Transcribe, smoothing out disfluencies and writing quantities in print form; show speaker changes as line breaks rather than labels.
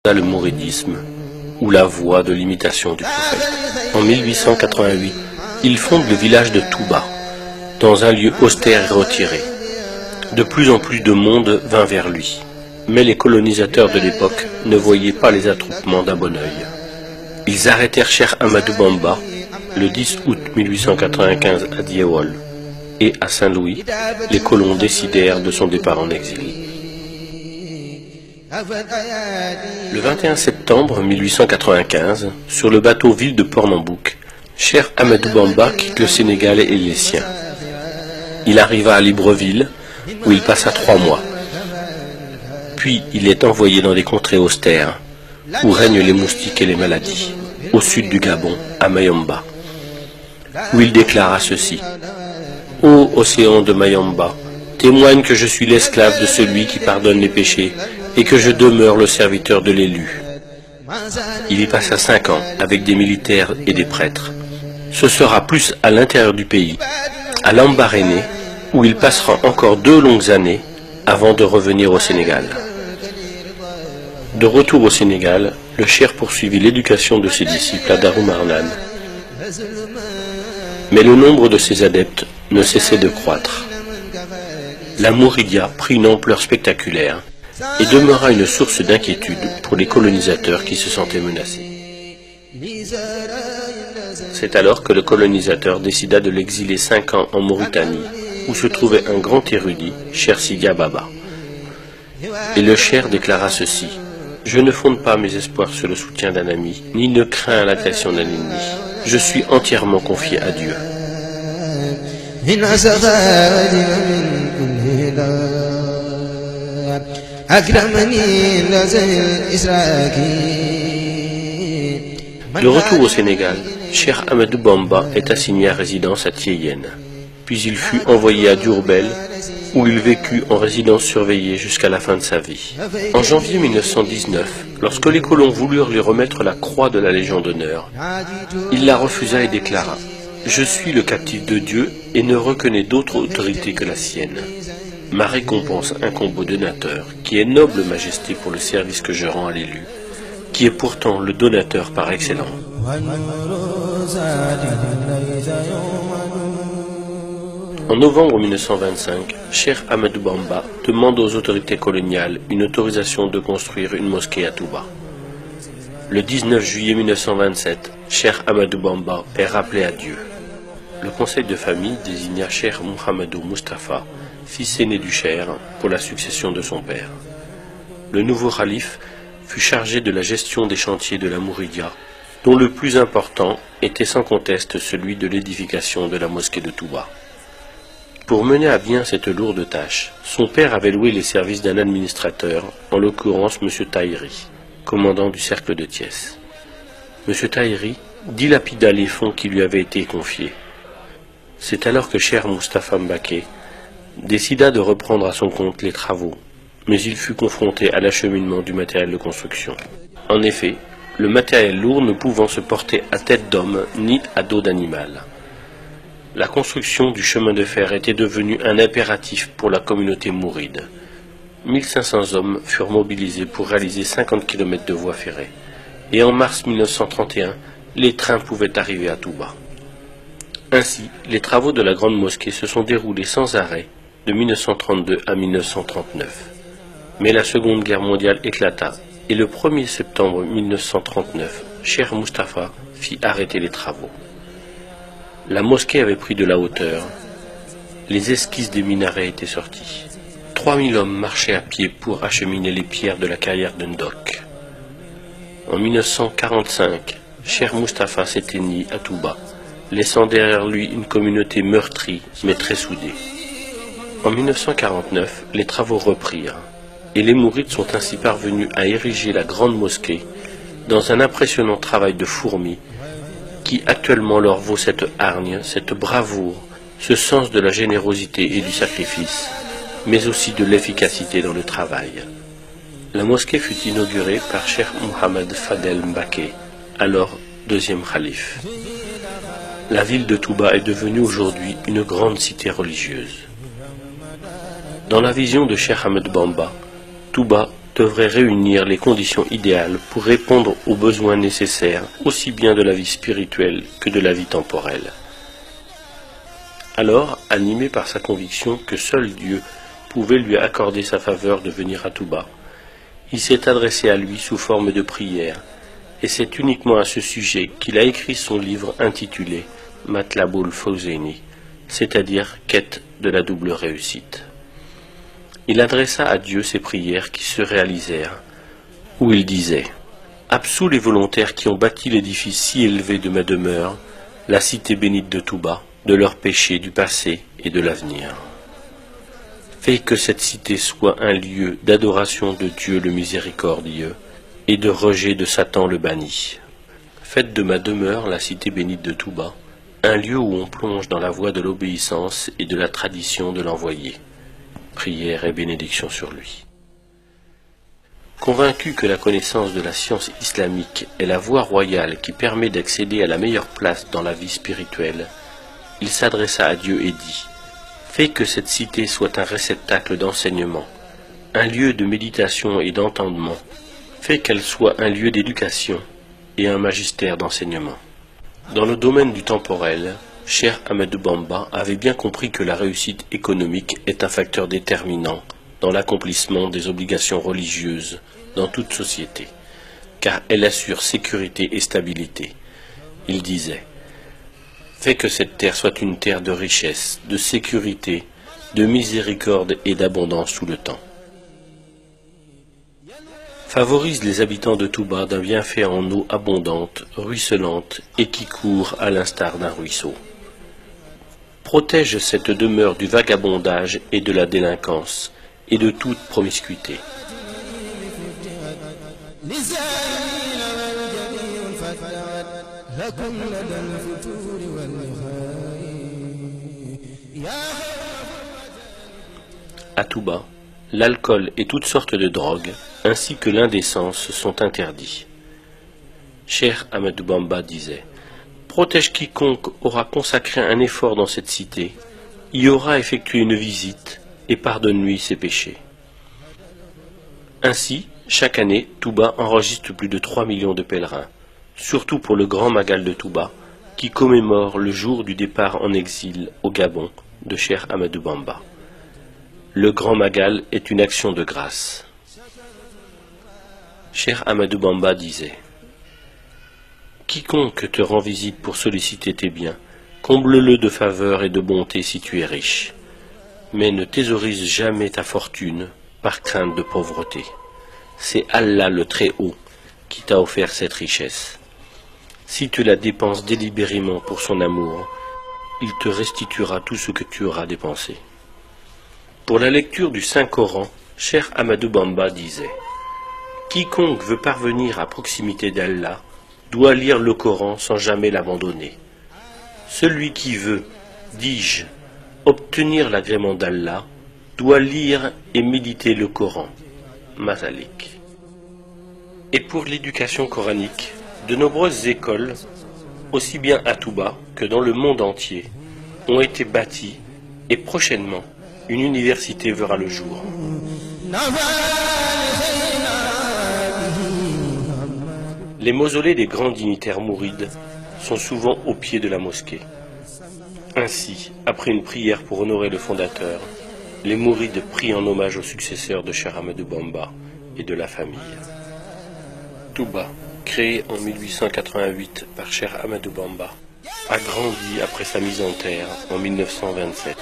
le mouridisme, ou la voie de l'imitation du prophète. En 1888, il fonde le village de Touba, dans un lieu austère et retiré. De plus en plus de monde vint vers lui, mais les colonisateurs de l'époque ne voyaient pas les attroupements d'un bon œil. Ils arrêtèrent Cheikh Ahmadou Bamba le 10 août 1895 à Diawol, et à Saint-Louis, les colons décidèrent de son départ en exil. Le 21 septembre 1895, sur le bateau ville de Pernambouc, Cheikh Ahmadou Bamba quitte le Sénégal et les siens. Il arriva à Libreville, où il passa 3 mois. Puis il est envoyé dans des contrées austères, où règnent les moustiques et les maladies, au sud du Gabon, à Mayomba, où il déclara ceci: « Ô océan de Mayomba, témoigne que je suis l'esclave de celui qui pardonne les péchés, et que je demeure le serviteur de l'élu. » Il y passa 5 ans avec des militaires et des prêtres. Ce sera plus à l'intérieur du pays, à Lambaréné, où il passera encore 2 longues années avant de revenir au Sénégal. De retour au Sénégal, le cheikh poursuivit l'éducation de ses disciples à Darou Marnane. Mais le nombre de ses adeptes ne cessait de croître. La Mouridia prit une ampleur spectaculaire et demeura une source d'inquiétude pour les colonisateurs qui se sentaient menacés. C'est alors que le colonisateur décida de l'exiler 5 ans en Mauritanie, où se trouvait un grand érudit, Cheikh Sidia Baba. Et le cheikh déclara ceci: « Je ne fonde pas mes espoirs sur le soutien d'un ami, ni ne crains l'attention d'un ennemi. Je suis entièrement confié à Dieu. » De retour au Sénégal, Cheikh Ahmadou Bamba est assigné à résidence à Thiéyène. Puis il fut envoyé à Diourbel, où il vécut en résidence surveillée jusqu'à la fin de sa vie. En janvier 1919, lorsque les colons voulurent lui remettre la croix de la Légion d'honneur, il la refusa et déclara: « Je suis le captif de Dieu et ne reconnais d'autre autorité que la sienne. Ma récompense incombe au donateur, qui est noble majesté pour le service que je rends à l'élu, qui est pourtant le donateur par excellence. » En novembre 1925, Cheikh Ahmadou Bamba demande aux autorités coloniales une autorisation de construire une mosquée à Touba. Le 19 juillet 1927, Cheikh Ahmadou Bamba est rappelé à Dieu. Le conseil de famille désigna Cheikh Mouhamadou Moustapha, fils aîné du cheikh, pour la succession de son père. Le nouveau khalife fut chargé de la gestion des chantiers de la Mouridia, dont le plus important était sans conteste celui de l'édification de la mosquée de Touba. Pour mener à bien cette lourde tâche, son père avait loué les services d'un administrateur, en l'occurrence M. Tahiri, commandant du cercle de Thiès. M. Tahiri dilapida les fonds qui lui avaient été confiés. C'est alors que Cheikh Moustapha Mbaké décida de reprendre à son compte les travaux, mais il fut confronté à l'acheminement du matériel de construction. En effet, le matériel lourd ne pouvant se porter à tête d'homme ni à dos d'animal. La construction du chemin de fer était devenue un impératif pour la communauté mouride. 1500 hommes furent mobilisés pour réaliser 50 km de voies ferrées. Et en mars 1931, les trains pouvaient arriver à Touba. Ainsi, les travaux de la grande mosquée se sont déroulés sans arrêt de 1932 à 1939. Mais la Seconde Guerre mondiale éclata et le 1er septembre 1939, Cheikh Moustapha fit arrêter les travaux. La mosquée avait pris de la hauteur. Les esquisses des minarets étaient sorties. 3000 hommes marchaient à pied pour acheminer les pierres de la carrière de Ndok. En 1945, Cheikh Moustapha s'éteignit à Touba, laissant derrière lui une communauté meurtrie mais très soudée. En 1949, les travaux reprirent, et les mourides sont ainsi parvenus à ériger la grande mosquée dans un impressionnant travail de fourmi qui actuellement leur vaut cette hargne, cette bravoure, ce sens de la générosité et du sacrifice, mais aussi de l'efficacité dans le travail. La mosquée fut inaugurée par Cheikh Mohamed Fadel Mbaké, alors deuxième khalife. La ville de Touba est devenue aujourd'hui une grande cité religieuse. Dans la vision de Cheikh Ahmadou Bamba, Touba devrait réunir les conditions idéales pour répondre aux besoins nécessaires, aussi bien de la vie spirituelle que de la vie temporelle. Alors, animé par sa conviction que seul Dieu pouvait lui accorder sa faveur de venir à Touba, il s'est adressé à lui sous forme de prière, et c'est uniquement à ce sujet qu'il a écrit son livre intitulé Matlaboul Fawzaini, c'est-à-dire Quête de la double réussite. Il adressa à Dieu ses prières qui se réalisèrent, où il disait « Absous les volontaires qui ont bâti l'édifice si élevé de ma demeure, la cité bénite de Touba, de leurs péchés du passé et de l'avenir. Fais que cette cité soit un lieu d'adoration de Dieu le miséricordieux et de rejet de Satan le banni. Faites de ma demeure, la cité bénite de Touba, un lieu où on plonge dans la voie de l'obéissance et de la tradition de l'envoyé. » Prière et bénédiction sur lui. Convaincu que la connaissance de la science islamique est la voie royale qui permet d'accéder à la meilleure place dans la vie spirituelle, il s'adressa à Dieu et dit « Fais que cette cité soit un réceptacle d'enseignement, un lieu de méditation et d'entendement. Fais qu'elle soit un lieu d'éducation et un magistère d'enseignement. » Dans le domaine du temporel, Cheikh Ahmadou Bamba avait bien compris que la réussite économique est un facteur déterminant dans l'accomplissement des obligations religieuses dans toute société, car elle assure sécurité et stabilité. Il disait « Fais que cette terre soit une terre de richesse, de sécurité, de miséricorde et d'abondance tout le temps. Favorise les habitants de Touba d'un bienfait en eau abondante, ruisselante et qui court à l'instar d'un ruisseau. Protège cette demeure du vagabondage et de la délinquance et de toute promiscuité. À Touba, l'alcool et toutes sortes de drogues, ainsi que l'indécence, sont interdits. Cheikh Ahmadou Bamba disait « Protège quiconque aura consacré un effort dans cette cité, y aura effectué une visite et pardonne-lui ses péchés. » Ainsi, chaque année, Touba enregistre plus de 3 millions de pèlerins, surtout pour le Grand Magal de Touba, qui commémore le jour du départ en exil au Gabon de Cheikh Ahmadou Bamba. Le Grand Magal est une action de grâce. Cheikh Ahmadou Bamba disait « Quiconque te rend visite pour solliciter tes biens, comble-le de faveur et de bonté si tu es riche, mais ne thésaurise jamais ta fortune par crainte de pauvreté. C'est Allah le Très-Haut qui t'a offert cette richesse. Si tu la dépenses délibérément pour son amour, il te restituera tout ce que tu auras dépensé. » Pour la lecture du Saint-Coran, Cheikh Ahmadou Bamba disait « Quiconque veut parvenir à proximité d'Allah doit lire le Coran sans jamais l'abandonner. Celui qui veut, dis-je, obtenir l'agrément d'Allah doit lire et méditer le Coran. » Masalik. Et pour l'éducation coranique, de nombreuses écoles, aussi bien à Touba que dans le monde entier, ont été bâties et prochainement, une université verra le jour. Les mausolées des grands dignitaires mourides sont souvent au pied de la mosquée. Ainsi, après une prière pour honorer le fondateur, les mourides prient en hommage aux successeurs de Cheikh Ahmadou Bamba et de la famille. Touba, créé en 1888 par Cheikh Ahmadou Bamba, a grandi après sa mise en terre en 1927.